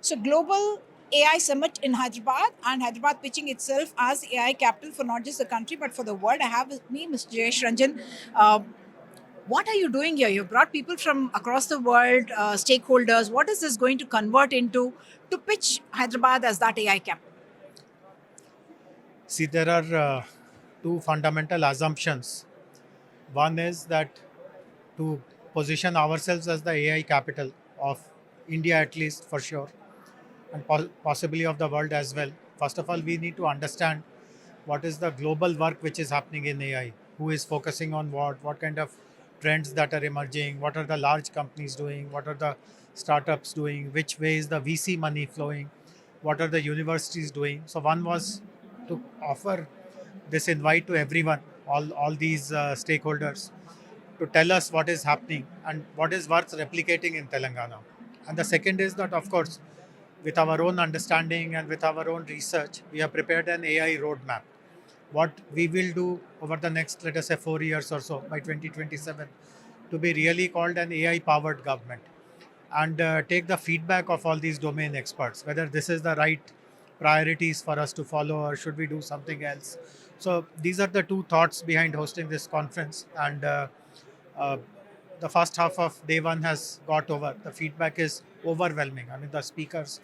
So global AI summit in Hyderabad, and Hyderabad pitching itself as AI capital for not just the country but for the world. I have with me Mr. Jayesh Ranjan. Uh, what are you doing here? You brought people from across the world, stakeholders. What is this going to convert into to pitch Hyderabad as that AI capital? See, there are two fundamental assumptions. One is that to position ourselves as the AI capital of India, at least for sure, and possibly of the world as well. First of all, we need to understand what is the global work which is happening in AI, who is focusing on what kind of trends that are emerging, what are the large companies doing, what are the startups doing, which way is the VC money flowing, what are the universities doing. So one was to offer this invite to everyone, all these stakeholders, to tell us what is happening and what is worth replicating in Telangana. And the second is that, of course, with our own understanding and with our own research, we have prepared an AI roadmap. What we will do over the next, let us say, 4 years or so by 2027 to be really called an AI powered government and take the feedback of all these domain experts, whether this is the right priorities for us to follow or should we do something else. So these are the two thoughts behind hosting this conference. And uh, the first half of day one has got over. The feedback is overwhelming. I mean, the speakers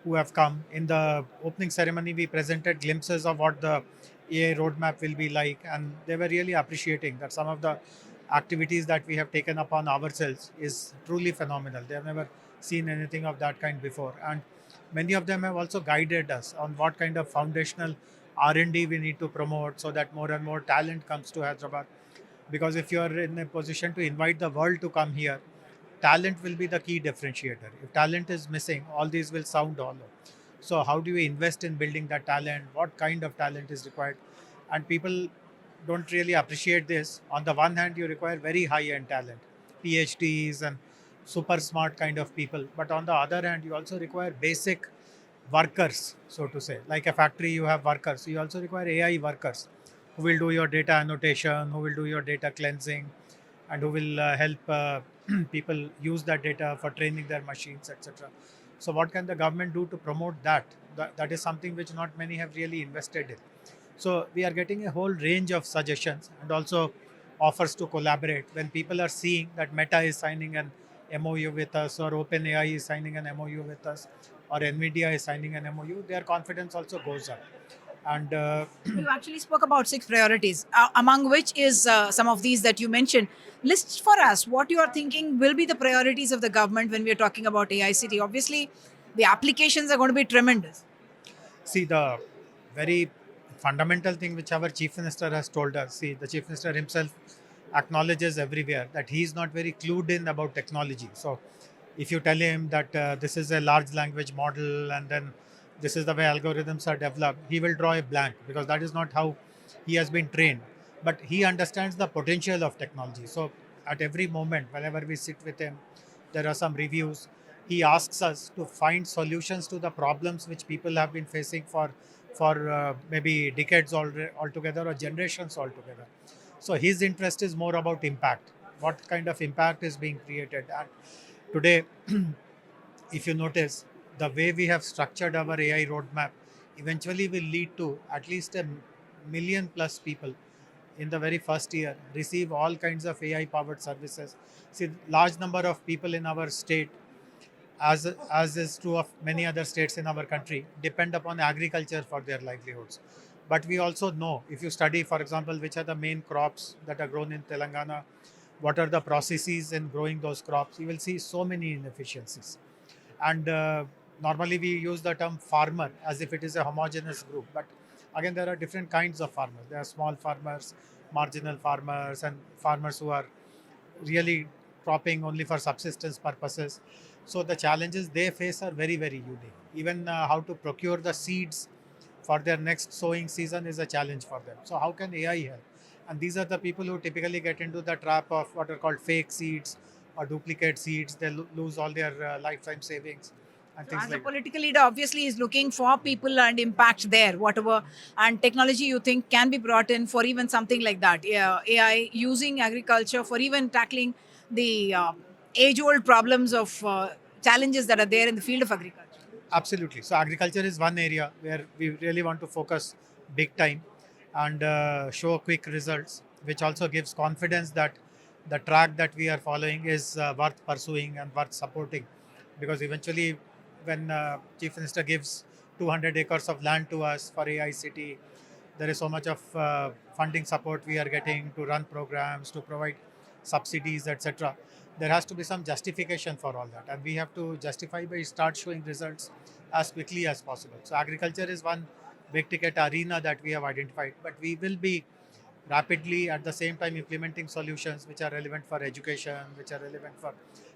who have come in the opening ceremony, we presented glimpses of what the AI roadmap will be like, and they were really appreciating that some of the activities that we have taken upon ourselves is truly phenomenal. They have never seen anything of that kind before, and many of them have also guided us on what kind of foundational R&D we need to promote so that more and more talent comes to Hyderabad. Because if you are in a position to invite the world to come here, talent will be the key differentiator. If talent is missing, all these will sound hollow. So how do we invest in building that talent? What kind of talent is required? And people don't really appreciate this. On the one hand, you require very high end talent, PhDs and super smart kind of people. But on the other hand, you also require basic workers, so to say. Like a factory, you have workers. You also require AI workers who will do your data annotation, who will do your data cleansing, and who will help people use that data for training their machines, etc. So, what can the government do to promote that? That is something which not many have really invested in. So, we are getting a whole range of suggestions and also offers to collaborate. When people are seeing that Meta is signing an MOU with us, or OpenAI is signing an MOU with us, or NVIDIA is signing an MOU, their confidence also goes up. And You actually spoke about six priorities, among which is some of these that you mentioned. List for us what you are thinking will be the priorities of the government when we are talking about AICT. Obviously, the applications are going to be tremendous. see, the very fundamental thing which our chief minister has told us, see, the chief minister himself acknowledges everywhere that he is not very clued in about technology. So, if you tell him that this is a large language model and then this is the way algorithms are developed, he will draw a blank because that is not how he has been trained. But he understands the potential of technology. So, at every moment, whenever we sit with him, there are some reviews. He asks us to find solutions to the problems which people have been facing for maybe decades altogether or generations altogether. So his interest is more about impact. What kind of impact is being created? And today, if you notice, the way we have structured our AI roadmap eventually will lead to at least a million plus people in the very first year receive all kinds of AI powered services. See, large number of people in our state, as is true of many other states in our country, depend upon agriculture for their livelihoods. But we also know, if you study, for example, which are the main crops that are grown in Telangana, what are the processes in growing those crops, you will see so many inefficiencies. And normally we use the term farmer as if it is a homogeneous group. But again, there are different kinds of farmers. There are small farmers, marginal farmers, and farmers who are really cropping only for subsistence purposes. So the challenges they face are very, very unique. Even how to procure the seeds for their next sowing season is a challenge for them. So how can AI help? And these are the people who typically get into the trap of what are called fake seeds or duplicate seeds. They lose all their lifetime savings and So, things as a like that. political leader, obviously, is looking for people and impact there, whatever, and technology you think can be brought in for even something like that. Yeah, AI using agriculture for even tackling the age-old problems of challenges that are there in the field of agriculture. Absolutely. So agriculture is one area where we really want to focus big time and show quick results, which also gives confidence that the track that we are following is worth pursuing and worth supporting. Because eventually, when Chief Minister gives 200 acres of land to us for AI City, there is so much of funding support we are getting to run programs, to provide subsidies, etc. There has to be some justification for all that, and we have to justify by start showing results as quickly as possible. So agriculture is one big ticket arena that we have identified, but we will be rapidly at the same time implementing solutions which are relevant for education, which are relevant for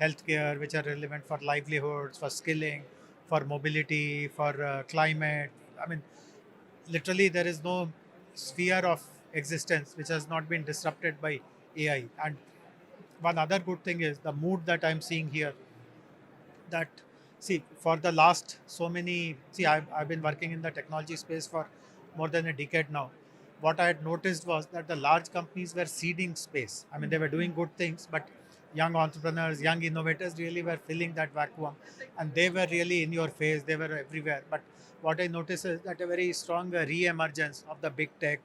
healthcare, which are relevant for livelihoods, for skilling, for mobility, for climate. I mean, literally there is no sphere of existence which has not been disrupted by AI. And one other good thing is the mood that I'm seeing here, that see for the last so many, see I've been working in the technology space for more than a decade now. What I had noticed was that the large companies were seeding space. I mean, they were doing good things, but young entrepreneurs, young innovators really were filling that vacuum, and they were really in your face, they were everywhere. But what I noticed is that a very strong re-emergence of the big tech.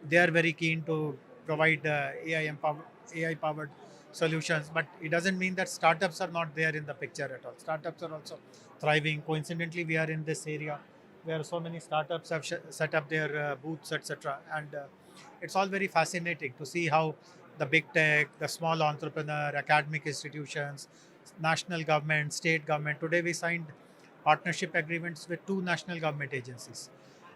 They are very keen to provide AI powered solutions, but it doesn't mean that startups are not there in the picture at all. Startups are also thriving. Coincidentally, we are in this area where so many startups have set up their booths, etc. And it's all very fascinating to see how the big tech, the small entrepreneur, academic institutions, national government, state government. Today, we signed partnership agreements with two national government agencies,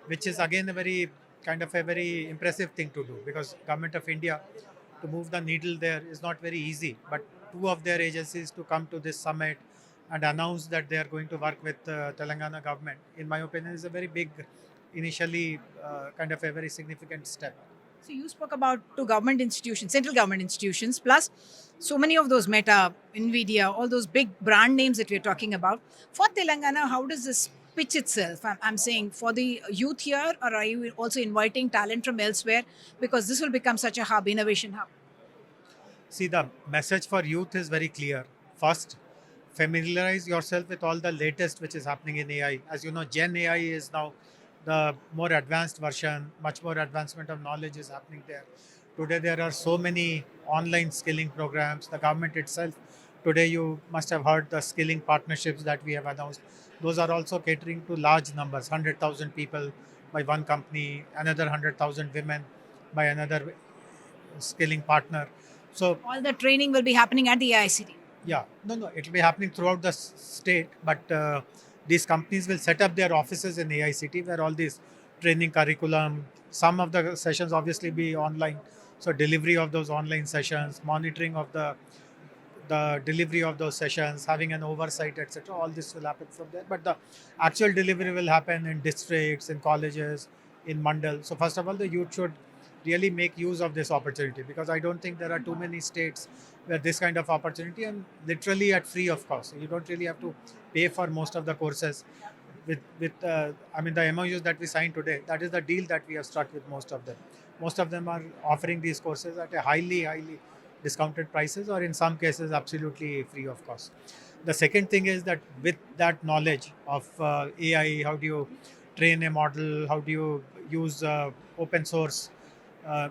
which is again a very kind of a very impressive thing to do, because government of India, to move the needle there is not very easy. But two of their agencies to come to this summit and announce that they are going to work with Telangana government, in my opinion, is a very big, initially kind of a very significant step. So you spoke about two government institutions, central government institutions, plus so many of those Meta, Nvidia, all those big brand names that we're talking about. For Telangana, how does this pitch itself? I'm saying for the youth here, or are you also inviting talent from elsewhere? Because this will become such a hub, innovation hub. See, the message for youth is very clear. First, familiarize yourself with all the latest which is happening in AI. As you know, Gen AI is now the more advanced version, much more advancement of knowledge is happening there. Today, there are so many online skilling programs. The government itself, today, you must have heard the skilling partnerships that we have announced. Those are also catering to large numbers, 100,000 people by one company, another 100,000 women by another skilling partner. So All the training will be happening at the AICT. yeah, no, it will be happening throughout the state, but these companies will set up their offices in AICT where all these training curriculum, some of the sessions obviously be online. So delivery of those online sessions, monitoring of the delivery of those sessions, having an oversight, etc. All this will happen from there. But the actual delivery will happen in districts, in colleges, in mandal. So first of all, the youth should really make use of this opportunity, because I don't think there are too many states where this kind of opportunity, and literally at free of cost. You don't really have to pay for most of the courses. With I mean, the MOUs that we signed today, that is the deal that we have struck with most of them. Most of them are offering these courses at a highly discounted prices, or in some cases absolutely free of cost. The second thing is that with that knowledge of AI, how do you train a model, how do you use open source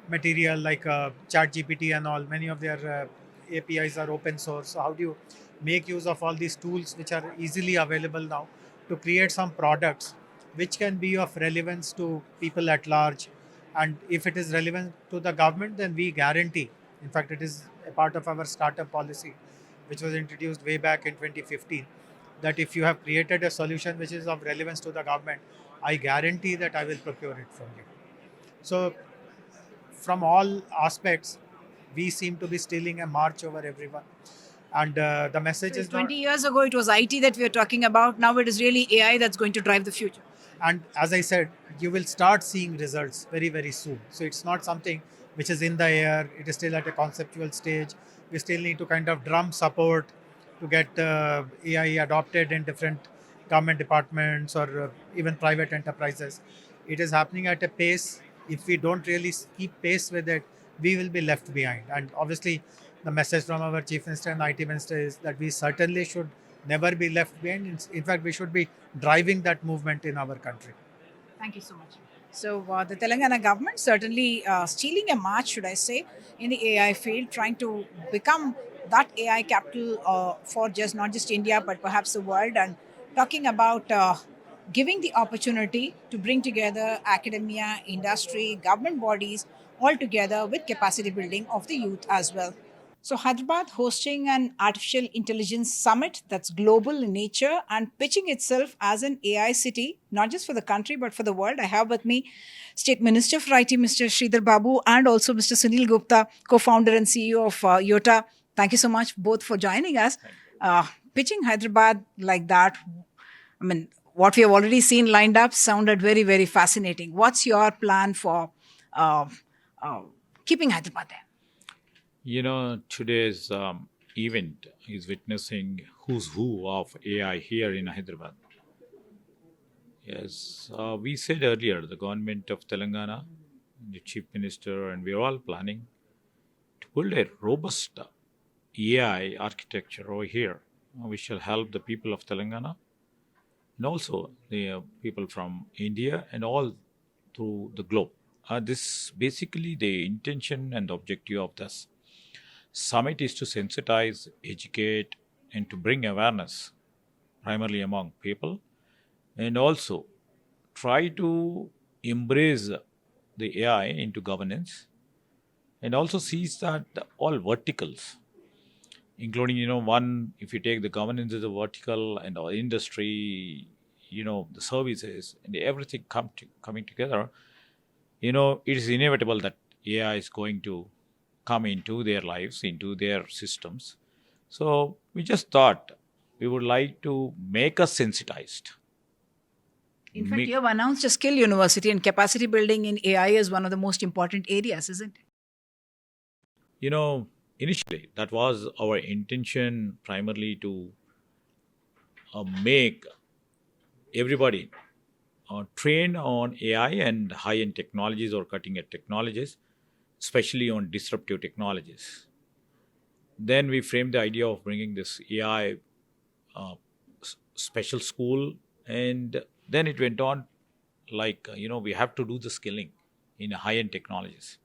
material like chat GPT and all, many of their APIs are open source. So how do you make use of all these tools which are easily available now to create some products which can be of relevance to people at large? And if it is relevant to the government, then we guarantee, in fact it is a part of our startup policy which was introduced way back in 2015, that if you have created a solution which is of relevance to the government, I guarantee that I will procure it from you. So from all aspects, we seem to be stealing a march over everyone. And the message So if is not. 20 years ago it was IT that we are talking about, now it is really AI that's going to drive the future. And as I said, you will start seeing results very soon. So it's not something which is in the air. It is still at a conceptual stage. We still need to kind of drum support to get AI adopted in different government departments or even private enterprises. It is happening at a pace. If we don't really keep pace with it, we will be left behind. And obviously, the message from our chief minister and IT minister is that we certainly should never be left behind. In fact, we should be driving that movement in our country. Thank you so much. So, the Telangana government certainly stealing a march, should I say, in the AI field, trying to become that AI capital for just not just India but perhaps the world, and talking about giving the opportunity to bring together academia, industry, government bodies all together with capacity building of the youth as well. So, Hyderabad hosting an artificial intelligence summit that's global in nature and pitching itself as an AI city, not just for the country, but for the world. I have with me State Minister for IT, Mr. Sridhar Babu, and also Mr. Sunil Gupta, co founder and CEO of YOTA. Thank you so much both for joining us. Pitching Hyderabad like that, I mean, what we have already seen lined up sounded very, very fascinating. What's your plan for uh, uh, keeping Hyderabad there? Today's event is witnessing who's who of AI here in Hyderabad. Yes, we said earlier the government of Telangana, the chief minister, and we're all planning to build a robust AI architecture over here, which shall help the people of Telangana and also the people from India and all through the globe. This basically the intention and the objective of this summit is to sensitize, educate, and to bring awareness, primarily among people, and also try to embrace the AI into governance, and also sees that all verticals, including one, if you take the governance as a vertical and our industry, the services and everything coming together, it is inevitable that AI is going to come into their lives, into their systems. So we just thought we would like to make us sensitized. In fact, Make- you have announced a skill university, and capacity building in AI is one of the most important areas, isn't it? Initially, that was our intention primarily to make everybody train on AI and high end technologies or cutting edge technologies, especially on disruptive technologies. Then we framed the idea of bringing this AI special school, and then it went on like, we have to do the skilling in high end technologies.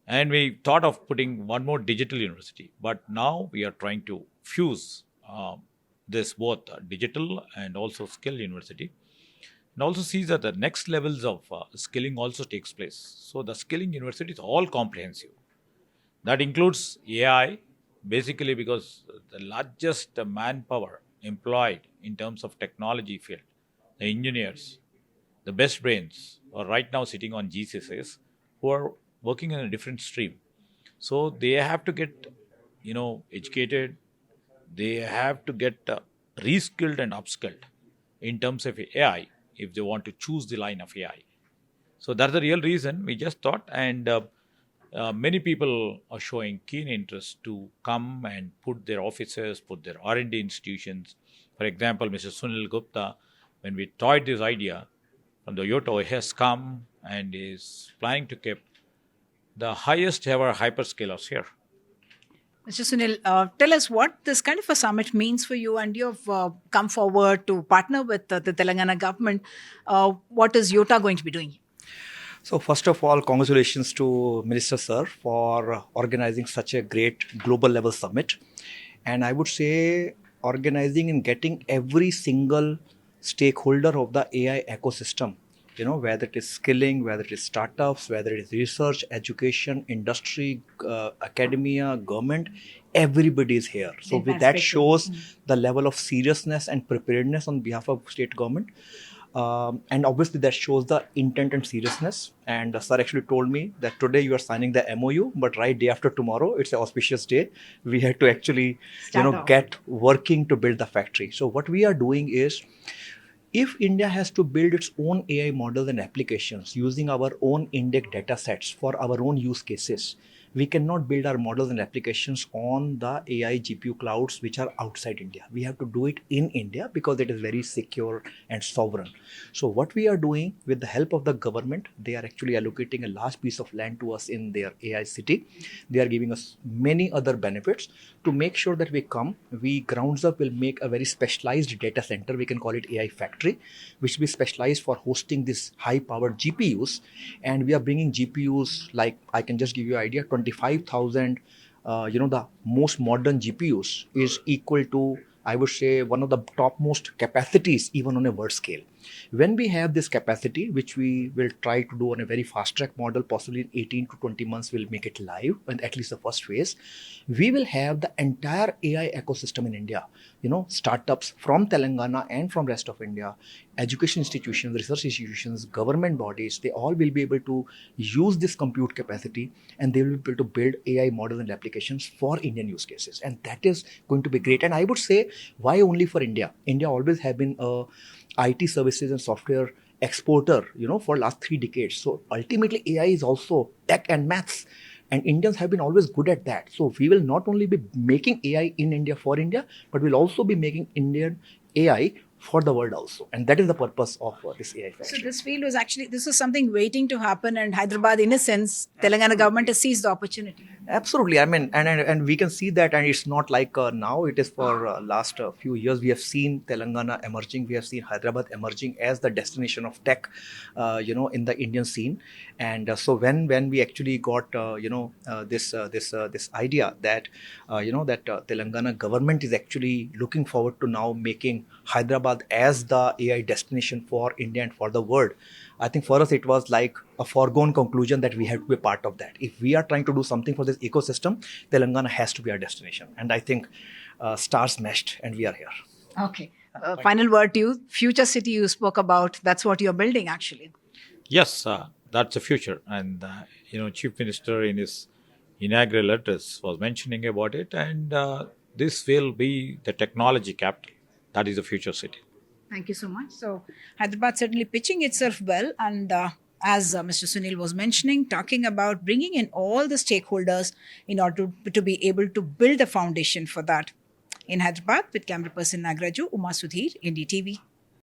And we thought of putting one more digital university, but now we are trying to fuse this both digital and also skill university, and also sees that the next levels of skilling also takes place. So the skilling university is all comprehensive. That includes AI, basically because the largest manpower employed in terms of technology field, the engineers, the best brains are right now sitting on GCSs who are working in a different stream. So they have to get, educated. They have to get reskilled and upskilled in terms of AI if they want to choose the line of AI. So that's the real reason we just thought, and many people are showing keen interest to come and put their offices, put their R&D institutions. For example, Mr. Sunil Gupta, when we toyed this idea from the Yoto, he has come and is planning to keep the highest ever hyperscalers here. Mr. Sunil, tell us what this kind of a summit means for you, and you have come forward to partner with the Telangana government. What is YOTA going to be doing? So first of all, congratulations to Minister Sir for organizing such a great global level summit. And I would say organizing and getting every single stakeholder of the AI ecosystem, whether it is skilling, whether it is startups, whether it is research, education, industry, academia, government, everybody is here. So with that shows the level of seriousness and preparedness on behalf of state government. And obviously that shows the intent and seriousness. And sir actually told me that today you are signing the MOU, but right day after tomorrow, it's an auspicious day. We had to actually, get working to build the factory. So what we are doing is, if India has to build its own AI models and applications using our own index data sets for our own use cases, we cannot build our models and applications on the AI GPU clouds which are outside India. We have to do it in India because it is very secure and sovereign. So what we are doing with the help of the government, they are actually allocating a large piece of land to us in their AI city. They are giving us many other benefits to make sure that we grounds up will make a very specialized data center. We can call it AI factory, which will be specialized for hosting this high powered GPUs. And we are bringing GPUs, like I can just give you an idea, 25,000, the most modern GPUs is equal to, I would say, one of the topmost capacities even on a world scale. When we have this capacity, which we will try to do on a very fast track model, possibly in 18 to 20 months, we'll make it live, and at least the first phase, we will have the entire AI ecosystem in India. Startups from Telangana and from rest of India, education institutions, research institutions, government bodies, they all will be able to use this compute capacity, and they will be able to build AI models and applications for Indian use cases. And that is going to be great. And I would say, why only for India? India always have been a IT services and software exporter, for last 3 decades. So ultimately AI is also tech and maths. And Indians have been always good at that. So we will not only be making AI in India for India, but we'll also be making Indian AI for the world also. And that is the purpose of this AI factory. So this field was actually, this was something waiting to happen, and Hyderabad, in a sense, Telangana government has seized the opportunity. Absolutely. I mean, and we can see that, and it's not like now, it is for last few years. We have seen Telangana emerging. We have seen Hyderabad emerging as the destination of tech, in the Indian scene. And so when we actually got, this idea that, Telangana government is actually looking forward to now making Hyderabad as the AI destination for India and for the world, I think for us it was like a foregone conclusion that we have to be part of that. If we are trying to do something for this ecosystem, Telangana has to be our destination. And I think stars meshed and we are here. Okay. Final word to you. Future city you spoke about, that's what you're building actually. Yes, that's the future. And, Chief Minister in his inaugural address was mentioning about it. And this will be the technology capital. That is the future city. Thank you so much. So Hyderabad certainly pitching itself well, and as Mr. Sunil was mentioning, talking about bringing in all the stakeholders in order to be able to build a foundation for that. In Hyderabad, with camera person Nagraju, Sudhir, NDTV.